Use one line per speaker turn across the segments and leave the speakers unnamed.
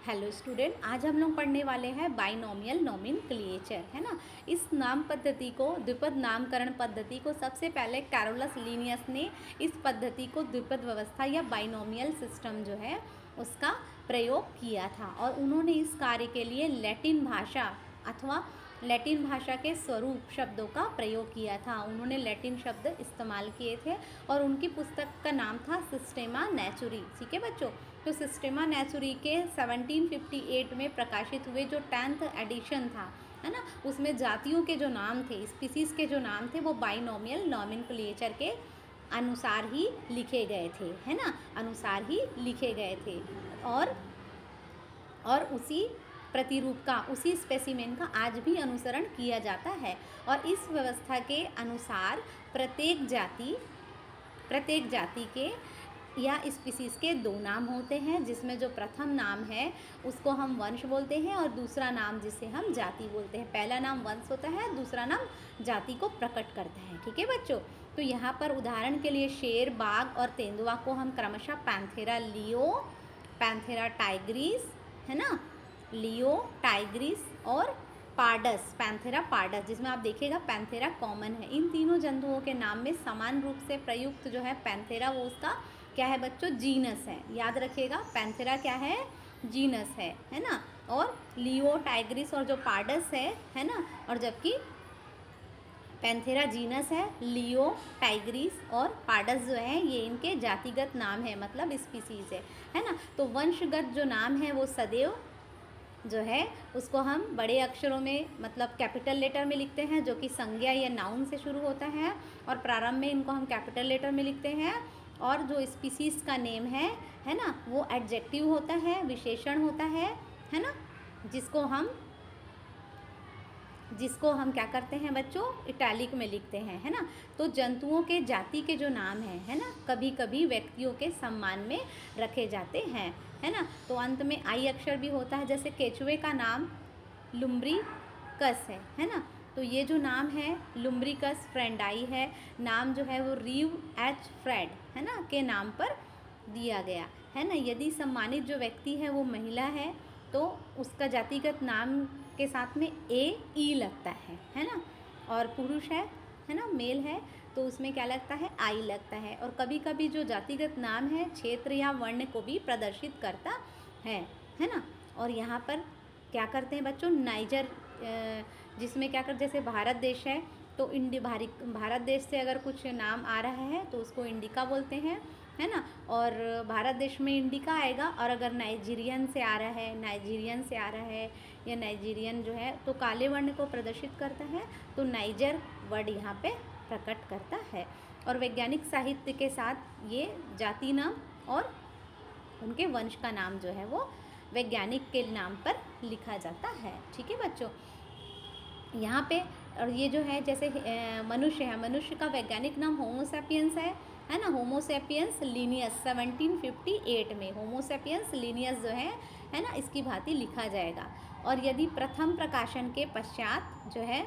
Hello student, आज हम लोग पढ़ने वाले हैं बाइनोमियल नोमेनक्लेचर, है ना। इस नाम पद्धति को, द्विपद नामकरण पद्धति को सबसे पहले कैरोलस लिनियस ने इस पद्धति को द्विपद व्यवस्था या बाइनोमियल सिस्टम जो है उसका प्रयोग किया था। और उन्होंने इस कार्य के लिए लैटिन भाषा अथवा लैटिन भाषा के स्वरूप शब्दों का प्रयोग किया था। उन्होंने लैटिन शब्द इस्तेमाल किए थे और उनकी पुस्तक का नाम था सिस्टेमा नेचुरी। ठीक है बच्चों, तो सिस्टेमा नेचुरी के 1758 में प्रकाशित हुए जो 10th एडिशन था, है ना, उसमें जातियों के जो नाम थे, स्पीसीज़ के जो नाम थे, वो बाइनोमियल नोमेनक्लेचर के अनुसार ही लिखे गए थे, है ना, अनुसार ही लिखे गए थे। और उसी प्रतिरूप का, उसी स्पेसिमेन का आज भी अनुसरण किया जाता है। और इस व्यवस्था के अनुसार प्रत्येक जाति के या स्पीसीज़ के दो नाम होते हैं, जिसमें जो प्रथम नाम है उसको हम वंश बोलते हैं और दूसरा नाम जिसे हम जाति बोलते हैं। पहला नाम वंश होता है, दूसरा नाम जाति को प्रकट करता है। ठीक है बच्चों, तो यहाँ पर उदाहरण के लिए शेर, बाघ और तेंदुआ को हम क्रमशः पैंथेरा लियो, पैंथेरा टाइग्रिस, है ना, लियो, टाइग्रिस और पार्डस, पैंथेरा पार्डस, जिसमें आप देखिएगा पैंथेरा कॉमन है। इन तीनों जंतुओं के नाम में समान रूप से प्रयुक्त जो है पैंथेरा, वो उसका क्या है बच्चों, जीनस है। याद रखिएगा, पैंथेरा क्या है, जीनस है ना। और लियो, टाइग्रिस और जो पार्डस है ना, और जबकि पैंथेरा जीनस है, लियो, टाइग्रिस और पार्डस जो है ये इनके जातिगत नाम है, मतलब स्पीसीज़ है ना। तो वंशगत जो नाम है वो सदैव जो है उसको हम बड़े अक्षरों में, मतलब कैपिटल लेटर में लिखते हैं, जो कि संज्ञा या नाउन से शुरू होता है, और प्रारंभ में इनको हम कैपिटल लेटर में लिखते हैं। और जो स्पीसीज़ का नेम है ना, वो एडजेक्टिव होता है, विशेषण होता है ना, जिसको हम क्या करते हैं बच्चों, इटैलिक में लिखते हैं, है ना। तो जंतुओं के जाति के जो नाम है ना, कभी कभी व्यक्तियों के सम्मान में रखे जाते हैं, है ना। तो अंत में आई अक्षर भी होता है, जैसे केचुए का नाम लुम्ब्रिकस है ना। तो ये जो नाम है लुम्ब्रिकस फ्रेंडाई है, नाम जो है वो रीव एच फ्रेड, है ना, के नाम पर दिया गया, है ना। यदि सम्मानित जो व्यक्ति है वो महिला है तो उसका जातिगत नाम के साथ में ई लगता है ना। और पुरुष है ना, मेल है, तो उसमें क्या लगता है, आई लगता है। और कभी कभी जो जातिगत नाम है क्षेत्र या वर्ण को भी प्रदर्शित करता है ना। और यहाँ पर क्या करते हैं बच्चों, नाइजर, जिसमें क्या कर, जैसे भारत देश है तो भारत देश से अगर कुछ नाम आ रहा है तो उसको इंडिका बोलते हैं, है ना। और भारत देश में इंडिका आएगा, और अगर नाइजीरियन से आ रहा है या नाइजीरियन जो है तो काले वर्ण को प्रदर्शित करता है, तो नाइजर वर्ड यहाँ पे प्रकट करता है। और वैज्ञानिक साहित्य के साथ ये जाति नाम और उनके वंश का नाम जो है वो वैज्ञानिक के नाम पर लिखा जाता है। ठीक है बच्चों, यहाँ पे, और ये जो है जैसे मनुष्य है, मनुष्य का वैज्ञानिक नाम होमोसेपियंस है ना, होमोसेपियंस लीनियस 1758 में होमोसेपियंस लीनियस जो है ना, इसकी भांति लिखा जाएगा। और यदि प्रथम प्रकाशन के पश्चात जो है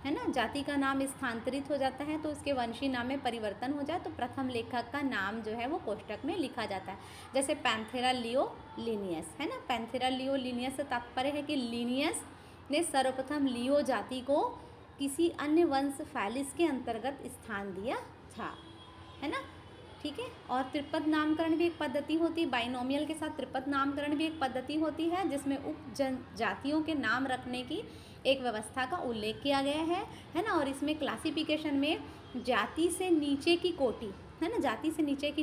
ना, जाति का नाम स्थानांतरित हो जाता है तो उसके वंशी नाम में परिवर्तन हो जाए तो प्रथम लेखक का नाम जो है वो कोष्टक में लिखा जाता है। जैसे पैंथेरा लियो लीनियस, है ना। पैंथेरा लियो लीनियस से तात्पर्य है कि लीनियस ने सर्वप्रथम लियो जाति को किसी अन्य वंश फैलिस के अंतर्गत स्थान दिया था, है ना। ठीक है। और त्रिपद नामकरण भी एक पद्धति होती है, बाइनोमियल के साथ त्रिपद नामकरण भी एक पद्धति होती है, जिसमें जातियों के नाम रखने की एक व्यवस्था का उल्लेख किया गया है ना। और इसमें क्लासिफिकेशन में जाति से नीचे की कोटि, है ना, जाति से नीचे की जो